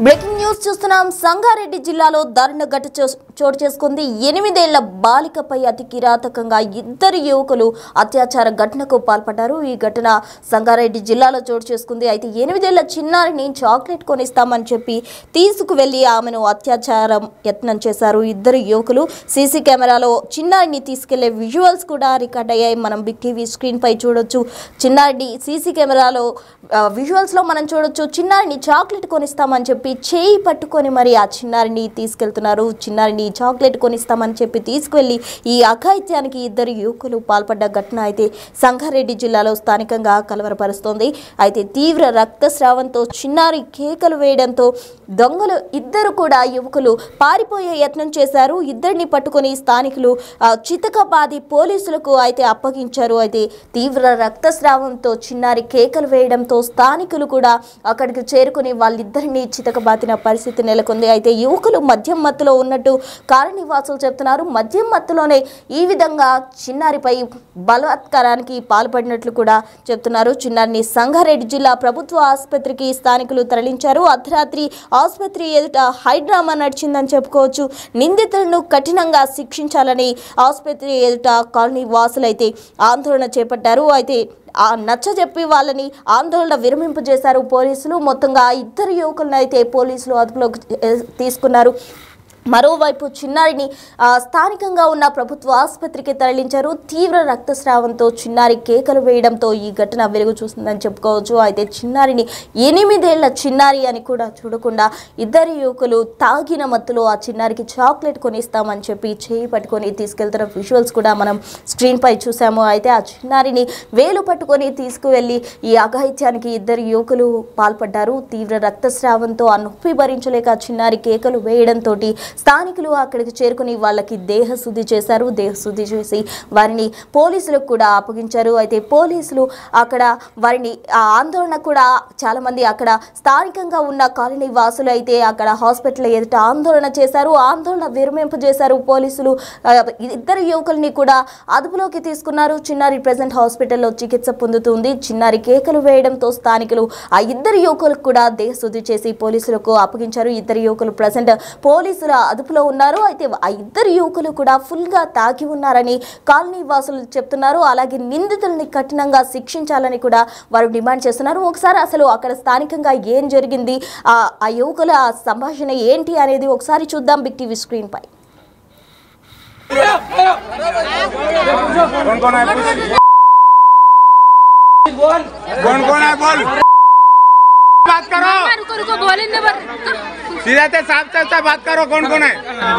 Breaking news చూస్తున్నాం. సంగారెడ్డి జిల్లాలో దారుణ ఘటన చోటు చేసుకుంది. 8 ఏళ్ల బాలికపై అతి కిరాతకంగా ఇద్దరు యువకులు అత్యాచార ఘటనకు పాల్పడ్డారు. ఈ ఘటన సంగారెడ్డి జిల్లాలో చోటు చేసుకుంది. అయితే 8 ఏళ్ల చిన్నారిని చాక్లెట్ కొనిస్తామని చెప్పి తీసుకువెళ్లి ఆమెను అత్యాచారం యత్నం చేశారు ఇద్దరు యువకులు. సీసీ కెమెరాలో చిన్నారిని తీసుకెళ్లే విజువల్స్ కూడా రికార్డ్ అయ్యాయి. మనం బిగ్ టీవీ స్క్రీన్ పై చూడొచ్చు. చిన్నారిని సీసీ కెమెరాలో విజువల్స్ లో మనం చూడొచ్చు. చిన్నారిని చాక్లెట్ కొనిస్తామని చెప్పి చేయి పట్టుకొని మరి ఆ చిన్నారిని తీసుకెళ్తున్నారు. చిన్నారిని చాక్లెట్ కొనిస్తామని చెప్పి తీసుకువెళ్లి ఈ అఘాయిత్యానికి ఇద్దరు యువకులు పాల్పడ్డ ఘటన అయితే సంగారెడ్డి జిల్లాలో స్థానికంగా కలవరపరుస్తోంది. అయితే తీవ్ర రక్తస్రావంతో చిన్నారి కేకలు వేయడంతో దొంగలు ఇద్దరు కూడా యువకులు పారిపోయే యత్నం చేశారు. ఇద్దరిని పట్టుకొని స్థానికులు చితకబాది పోలీసులకు అయితే అప్పగించారు. అయితే తీవ్ర రక్తస్రావంతో చిన్నారి కేకలు వేయడంతో స్థానికులు కూడా అక్కడికి చేరుకుని వాళ్ళిద్దరిని చితకబాతిన పరిస్థితి నెలకొంది. అయితే యువకులు మద్యం మత్తులో ఉన్నట్టు కాలనీవాసులు చెప్తున్నారు. మద్యం మత్తులోనే ఈ విధంగా చిన్నారిపై బలాత్కారానికి పాల్పడినట్లు కూడా చెప్తున్నారు. చిన్నారిని సంగారెడ్డి జిల్లా ప్రభుత్వ ఆసుపత్రికి స్థానికులు తరలించారు. అర్ధరాత్రి ఆసుపత్రి ఎదుట హైడ్రామా నడిచిందని చెప్పుకోవచ్చు. నిందితులను కఠినంగా శిక్షించాలని ఆసుపత్రి ఎదుట కాలనీ వాసులైతే ఆందోళన చేపట్టారు. అయితే నచ్చజెప్పి వాళ్ళని ఆందోళన విరమింపజేశారు పోలీసులు. మొత్తంగా ఇద్దరు యువకులను అయితే పోలీసులు అదుపులోకి తీసుకున్నారు. మరోవైపు చిన్నారిని స్థానికంగా ఉన్న ప్రభుత్వ ఆసుపత్రికి తరలించారు. తీవ్ర రక్తస్రావంతో చిన్నారి కేకలు వేయడంతో ఈ ఘటన వెలుగు చూస్తుందని చెప్పుకోవచ్చు. అయితే చిన్నారిని 8 ఏళ్ల చిన్నారి అని కూడా చూడకుండా ఇద్దరు యువకులు తాగిన మత్తులో ఆ చిన్నారికి చాక్లెట్ కొనిస్తామని చెప్పి చేయి పట్టుకొని తీసుకెళ్తున్న విజువల్స్ కూడా మనం స్క్రీన్ పై చూసాము. అయితే ఆ చిన్నారిని వేలు పట్టుకొని తీసుకువెళ్లి ఈ అఘాయిత్యానికి ఇద్దరు యువకులు పాల్పడ్డారు. తీవ్ర రక్తస్రావంతో ఆ నొప్పి భరించలేక చిన్నారి కేకలు వేయడంతో స్థానికులు అక్కడికి చేరుకుని వాళ్ళకి దేహశుద్ధి చేశారు. దేహశుద్ధి చేసి వారిని పోలీసులకు కూడా అప్పగించారు. అయితే పోలీసులు అక్కడ వారిని ఆందోళన కూడా చాలా మంది అక్కడ స్థానికంగా ఉన్న కాలనీ వాసులు అయితే అక్కడ హాస్పిటల్ ఎదుట ఆందోళన చేశారు. ఆందోళన విరమింపజేశారు పోలీసులు. ఇద్దరు యువకుల్ని కూడా అదుపులోకి తీసుకున్నారు. చిన్నారి ప్రెజెంట్ హాస్పిటల్లో చికిత్స పొందుతుంది. చిన్నారి కేకలు వేయడంతో స్థానికులు ఆ ఇద్దరు యువకులకు కూడా దేహశుద్ధి చేసి పోలీసులకు అప్పగించారు. ఇద్దరు యువకులు ప్రెజెంట్ పోలీసుల అదుపులో ఉన్నారు. అయితే ఆ ఇద్దరు యువకులు కూడా ఫుల్ గా తాగి ఉన్నారని కాలనీ వాసులు చెప్తున్నారు. అలాగే నిందితుల్ని కఠినంగా శిక్షించాలని కూడా వారు డిమాండ్ చేస్తున్నారు. ఒకసారి అసలు అక్కడ స్థానికంగా ఏం జరిగింది, ఆ యువకుల సంభాషణ ఏంటి అనేది ఒకసారి చూద్దాం బిగ్ టీవీ స్క్రీన్ పై. बात करो, रुको बोलेंगे सीधा से साफ बात करो। कौन कौन है?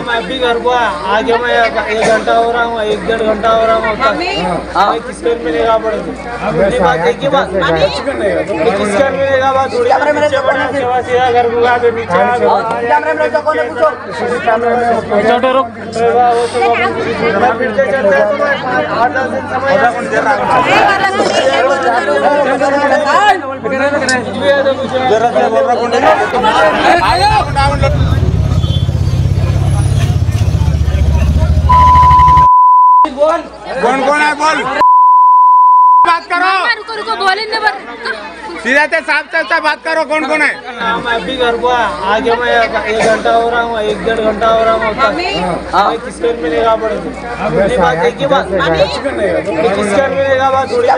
मैं अभी घर को आगे मैं 1 घंटा हो रहा हूँ, 1-1.5 घंटा हो रहा हूँ। किसके मिलेगा पड़े बात एक ही बात किसके मिलेगा बात थोड़ी घर को आगे नीचे फिरते चलते कौन कौन है बोल, बात करो, रुको बोलेंगे सीधा से साफ बात करो। कौन कौन है? मैं अभी घर को आगे मैं 1 घंटा हो रहा हूँ, 1-1.5 घंटा हो रहा हूँ। किसके मिलेगा पड़े बात एक ही बात किसके मिलेगा बात थोड़ी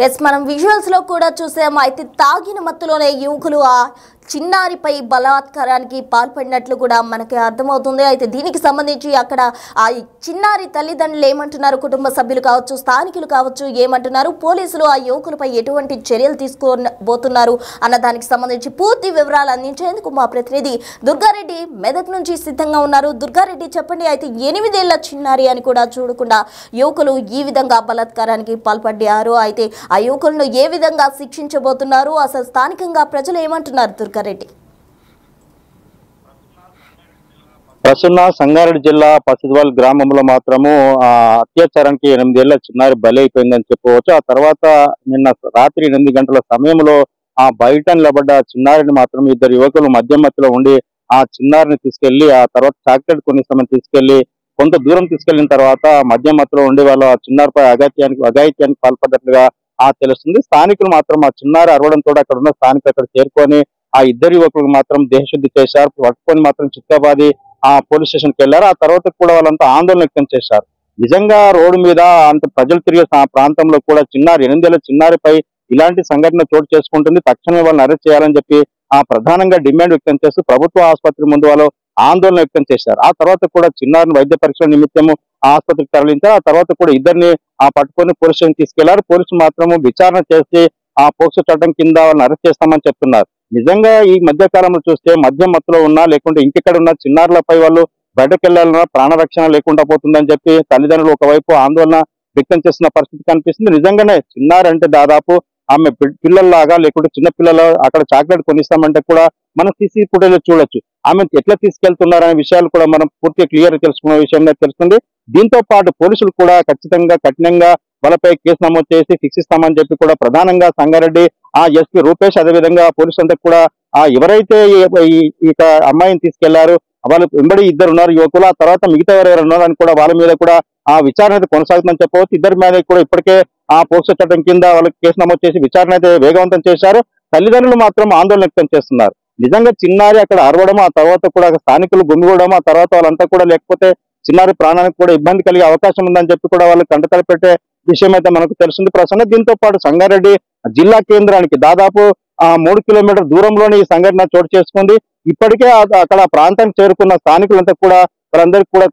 ఎస్ మనం విజువల్స్ లో కూడా చూసాము. అయితే తాగిన మత్తులోనే యువకులు ఆ చిన్నారిపై బలాత్కారానికి పాల్పడినట్లు కూడా మనకి అర్థమవుతుంది. అయితే దీనికి సంబంధించి అక్కడ ఆ చిన్నారి తల్లిదండ్రులు ఏమంటున్నారు, కుటుంబ సభ్యులు కావచ్చు, స్థానికులు కావచ్చు ఏమంటున్నారు, పోలీసులు ఆ యువకులపై ఎటువంటి చర్యలు తీసుకోబోతున్నారు అన్న దానికి సంబంధించి పూర్తి వివరాలు అందించేందుకు మా ప్రతినిధి దుర్గారెడ్డి మెదక్ నుంచి సిద్ధంగా ఉన్నారు. దుర్గారెడ్డి చెప్పండి. అయితే 8 ఏళ్ల చిన్నారి అని కూడా చూడకుండా యువకులు ఈ విధంగా బలాత్కారానికి పాల్పడ్డారు. అయితే ఆ యువకులను ఏ విధంగా శిక్షించబోతున్నారు, అసలు స్థానికంగా ప్రజలు ఏమంటున్నారు దుర్గారెడ్డి? ప్రస్తుత సంగారెడ్డి జిల్లా పసిద్వాల్ గ్రామంలో మాత్రము అత్యాచారానికి 8 ఏళ్ల చిన్నారి బలి అయిపోయిందని చెప్పవచ్చు. ఆ తర్వాత నిన్న రాత్రి 8 గంటల సమయంలో బయట నిలబడ్డ చిన్నారిని మాత్రం ఇద్దరు యువకులు మధ్యలో ఉండి ఆ చిన్నారిని తీసుకెళ్లి ఆ తర్వాత చాక్లెట్ కొనిస్తామని తీసుకెళ్లి కొంత దూరం తీసుకెళ్లిన తర్వాత మధ్యలో ఉండి వాళ్ళు ఆ చిన్నారిపై అఘాయిత్యానికి పాల్పడ్డట్లుగా తెలుస్తుంది. స్థానికులు మాత్రం ఆ చిన్నారి అరవడంతో అక్కడ ఉన్న స్థానికులు అక్కడ చేరుకొని ఆ ఇద్దరు యువకులకు మాత్రం దేహశుద్ధి చేశారు. పట్టుకొని మాత్రం చిత్కాబాది పోలీస్ స్టేషన్ కి వెళ్లారు. ఆ తర్వాత కూడా వాళ్ళంతా ఆందోళన వ్యక్తం చేశారు. నిజంగా రోడ్డు మీద అంత ప్రజలు తిరిగే ప్రాంతంలో కూడా 8 ఏళ్ల చిన్నారిపై ఇలాంటి సంఘటన చోటు చేసుకుంటుంది. తక్షణమే వాళ్ళని అరెస్ట్ చేయాలని చెప్పి ప్రధానంగా డిమాండ్ వ్యక్తం చేస్తూ ప్రభుత్వ ఆసుపత్రి ముందు వాళ్ళు ఆందోళన వ్యక్తం చేశారు. ఆ తర్వాత కూడా చిన్నారిని వైద్య పరీక్షల నిమిత్తము ఆసుపత్రికి తరలించారు. ఆ తర్వాత కూడా ఇద్దరిని పట్టుకొని పోలీస్ స్టేషన్ తీసుకెళ్లారు. పోలీసులు మాత్రము విచారణ చేసి పోక్సో చట్టం కింద వాళ్ళని అరెస్ట్ చేస్తామని చెప్తున్నారు. నిజంగా ఈ మధ్య కాలంలో చూస్తే మద్యం మత్తులో ఉన్నా లేకుంటే ఇంకెక్కడ ఉన్న చిన్నారులపై వాళ్ళు బయటకు వెళ్లాలన్నా ప్రాణరక్షణ లేకుండా పోతుందని చెప్పి తల్లిదండ్రులు ఒకవైపు ఆందోళన వ్యక్తం చేస్తున్న పరిస్థితి కనిపిస్తుంది. నిజంగానే చిన్నారంటే దాదాపు ఆమె పిల్లల్లాగా లేకుంటే చిన్న పిల్లలు అక్కడ చాక్లెట్ కొనిస్తామంటే కూడా మనం సీసీ ఫుటేజ్ చూడొచ్చు. ఆమె ఎట్లా తీసుకెళ్తున్నారనే విషయాలు కూడా మనం పూర్తిగా క్లియర్ తెలుసుకున్న విషయంగా తెలుస్తుంది. దీంతో పాటు పోలీసులు కూడా ఖచ్చితంగా కఠినంగా వాళ్ళపై కేసు నమోదు చేసి శిక్షిస్తామని చెప్పి కూడా ప్రధానంగా సంగారెడ్డి ఎస్పీ రూపేష్ అదేవిధంగా పోలీసులంతా కూడా ఎవరైతే ఈ అమ్మాయిని తీసుకెళ్లారు వాళ్ళు వెంబడి ఇద్దరు ఉన్నారు యువకులు, ఆ తర్వాత మిగతా ఎవరెవరు ఉన్నారని కూడా వాళ్ళ మీద కూడా విచారణ అయితే కొనసాగుతుందని చెప్పవచ్చు. ఇద్దరి మీద కూడా ఇప్పటికే పోక్సో చట్టం కింద వాళ్ళకి కేసు నమోదు చేసి విచారణ అయితే వేగవంతం చేశారు. తల్లిదండ్రులు మాత్రం ఆందోళన వ్యక్తం చేస్తున్నారు. నిజంగా చిన్నారి అక్కడ అరవడం, ఆ తర్వాత కూడా స్థానికులు గుమిగూడడం, ఆ తర్వాత వాళ్ళంతా కూడా లేకపోతే చిన్నారి ప్రాణానికి కూడా ఇబ్బంది కలిగే అవకాశం ఉందని చెప్పి కూడా వాళ్ళు కంటతడి పెట్టే విషయం అయితే మనకు తెలుస్తుంది ప్రసన్న. దీంతో పాటు సంగారెడ్డి జిల్లా కేంద్రానికి దాదాపు 3 కిలోమీటర్ దూరంలోనే ఈ సంఘటన చోటు చేసుకుంది. ఇప్పటికే అక్కడ ప్రాంతానికి చేరుకున్న స్థానికులంతా కూడా వాళ్ళందరికీ కూడా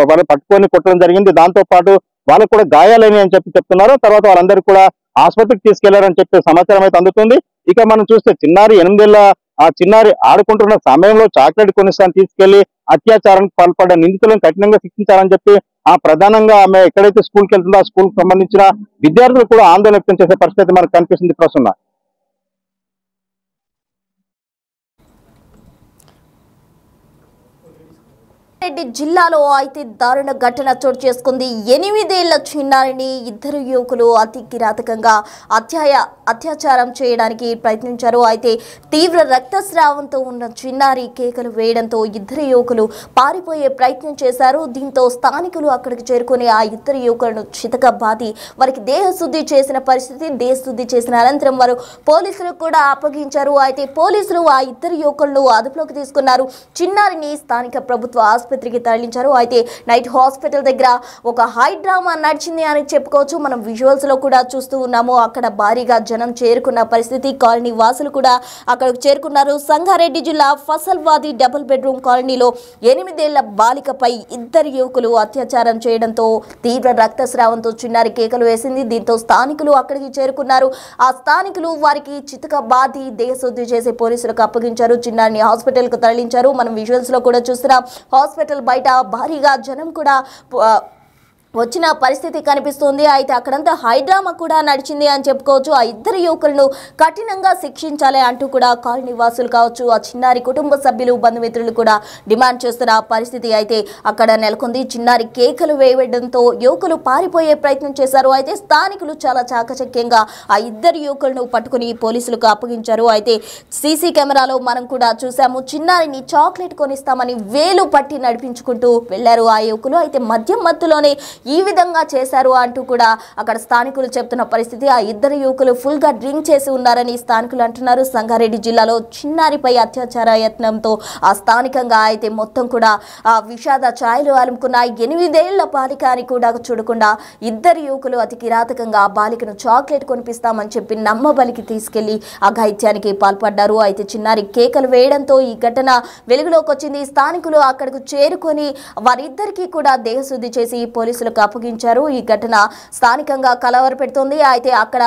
వాళ్ళు పట్టుకొని కొట్టడం జరిగింది. దాంతో పాటు వాళ్ళకు కూడా గాయాలని అని చెప్పి చెప్తున్నారు. తర్వాత వాళ్ళందరూ కూడా ఆసుపత్రికి తీసుకెళ్లారని చెప్పి సమాచారం అయితే అందుతుంది. ఇక మనం చూస్తే చిన్నారి 8 ఏళ్ల చిన్నారి ఆడుకుంటున్న సమయంలో చాక్లెట్ కొనిస్తాను తీసుకెళ్లి అత్యాచారానికి పాల్పడ్డ నిందితులను కఠినంగా శిక్షించాలని చెప్పి ప్రధానంగా ఆమె ఎక్కడైతే స్కూల్కి వెళ్తుందో ఆ స్కూల్ కి సంబంధించిన విద్యార్థులు కూడా ఆందోళన వ్యక్తం చేసే పరిస్థితి మనకు కనిపిస్తుంది ప్రసన్న. రెడ్డి జిల్లాలో అయితే దారుణ ఘటన చోటు చేసుకుంది. 8 ఏళ్ల చిన్నారిని ఇద్దరు యువకులు అతి కిరాతకంగా అత్యాచారం చేయడానికి ప్రయత్నించారు. అయితే తీవ్ర రక్తస్రావంతో ఉన్న చిన్నారి కేకలు వేయడంతో ఇద్దరు యువకులు పారిపోయే ప్రయత్నం చేశారు. దీంతో స్థానికులు అక్కడికి చేరుకుని ఆ ఇద్దరు యువకులను చితక బాది వారికి దేహశుద్ధి చేసిన పరిస్థితి. దేహశుద్ధి చేసిన అనంతరం వారు పోలీసులకు కూడా అప్పగించారు. అయితే పోలీసులు ఆ ఇద్దరు యువకులను అదుపులోకి తీసుకున్నారు. చిన్నారిని స్థానిక ప్రభుత్వ ఆసుపత్రికి తరలించారు. అయితే నైట్ హాస్పిటల్ దగ్గర ఒక హై డ్రామా నడిచింది అని చెప్పుకోవచ్చు. మనం విజువల్స్ లో కూడా చూస్తూ ఉన్నాము. అక్కడ భారీగా జనం చేరుకున్న పరిస్థితి. కాలనీ వాసులు కూడా అక్కడికి చేరుకున్నారు. సంగారెడ్డి జిల్లా ఫసల్వాది డబుల్ బెడ్రూమ్ కాలనీలో 8 ఏళ్ల బాలికపై ఇద్దరు యువకులు అత్యాచారం చేయడంతో తీవ్ర రక్తస్రావంతో చిన్నారి కేకలు వేసింది. దీంతో స్థానికులు అక్కడికి చేరుకున్నారు. ఆ స్థానికులు వారికి చితక బాధి దేహశుద్ధి చేసి పోలీసులకు అప్పగించారు. చిన్నారిని హాస్పిటల్ కు తరలించారు. మనం విజువల్స్ లో కూడా చూస్తున్నాం. హాస్పిటల్ బయట భారీగా జనం కూడా వచ్చిన పరిస్థితి కనిపిస్తుంది. అయితే అక్కడంతా హైడ్రామా కూడా నడిచింది అని చెప్పుకోవచ్చు. ఆ ఇద్దరు యువకులను కఠినంగా శిక్షించాలి అంటూ కూడా కాలనీ వాసులు కావచ్చు, ఆ చిన్నారి కుటుంబ సభ్యులు బంధుమిత్రులు కూడా డిమాండ్ చేస్తున్న పరిస్థితి అయితే అక్కడ నెలకొంది. చిన్నారి కేకలు వేయడంతో యువకులు పారిపోయే ప్రయత్నం చేశారు. అయితే స్థానికులు చాలా చాకచక్యంగా ఆ ఇద్దరు యువకులను పట్టుకుని పోలీసులకు అప్పగించారు. అయితే సీసీ కెమెరాలో మనం కూడా చూసాము. చిన్నారిని చాక్లెట్ కొనిస్తామని వేలు పట్టి నడిపించుకుంటూ వెళ్లారు ఆ యువకులు. అయితే మద్యం మత్తులోనే ఈ విధంగా చేశారు అంటూ కూడా అక్కడ స్థానికులు చెప్తున్న పరిస్థితి. ఆ ఇద్దరు యువకులు ఫుల్ గా డ్రింక్ చేసి ఉన్నారని స్థానికులు అంటున్నారు. సంగారెడ్డి జిల్లాలో చిన్నారిపై అత్యాచార యత్నంతో ఆ స్థానికంగా అయితే మొత్తం కూడా విషాద ఛాయలు అలుముకున్న 8 ఏళ్ల బాలిక అని కూడా చూడకుండా ఇద్దరు యువకులు అతి కిరాతకంగా ఆ బాలికను చాక్లెట్ కొనిపిస్తామని చెప్పి నమ్మబలికి తీసుకెళ్లి అఘాయిత్యానికి పాల్పడ్డారు. అయితే చిన్నారి కేకలు వేయడంతో ఈ ఘటన వెలుగులోకి వచ్చింది. స్థానికులు అక్కడకు చేరుకొని వారిద్దరికీ కూడా దేహశుద్ధి చేసి పోలీసులకు అప్పగించారు. ఈ ఘటన స్థానికంగా కలవరపెడుతోంది. అయితే అక్కడ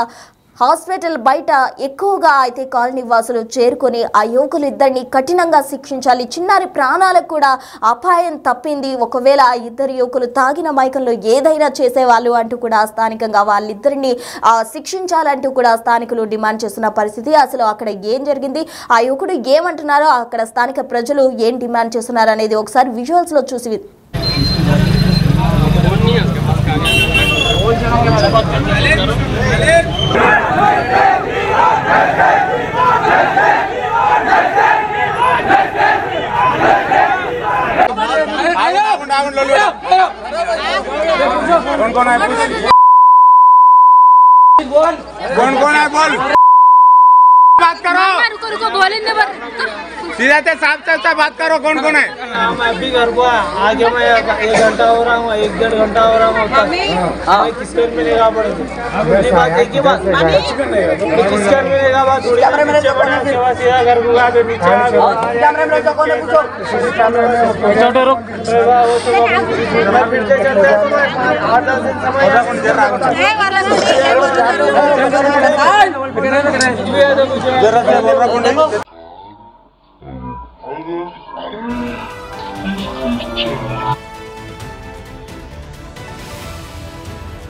హాస్పిటల్ బయట ఎక్కువగా అయితే కాలనీ వాసులు చేరుకొని ఆ యువకులు ఇద్దరిని కఠినంగా శిక్షించాలి, చిన్నారి ప్రాణాలకు కూడా అపాయం తప్పింది, ఒకవేళ ఆ ఇద్దరు యువకులు తాగిన మైకంలో ఏదైనా చేసేవాళ్ళు అంటూ కూడా స్థానికంగా వాళ్ళిద్దరిని శిక్షించాలంటూ కూడా స్థానికులు డిమాండ్ చేస్తున్న పరిస్థితి. అసలు అక్కడ ఏం జరిగింది, ఆ యువకుడు ఏమంటున్నారో, అక్కడ స్థానిక ప్రజలు ఏం డిమాండ్ చేస్తున్నారు అనేది ఒకసారి విజువల్స్ లో చూసి कौन है बोल बात करो रुको रुको बोले नहीं सीधा से साफ बात करो कौन है मैं अभी घर को आगे मैं 1 घंटा हो रहा हूँ 1-1.5 घंटा हो रहा हूँ मैं किसको मिलेगा पड़े बात एक ही बात किसको मिलेगा बात थोड़ी सीधा घर को आगे पीछे फिरते चलते 8-10 दिन समय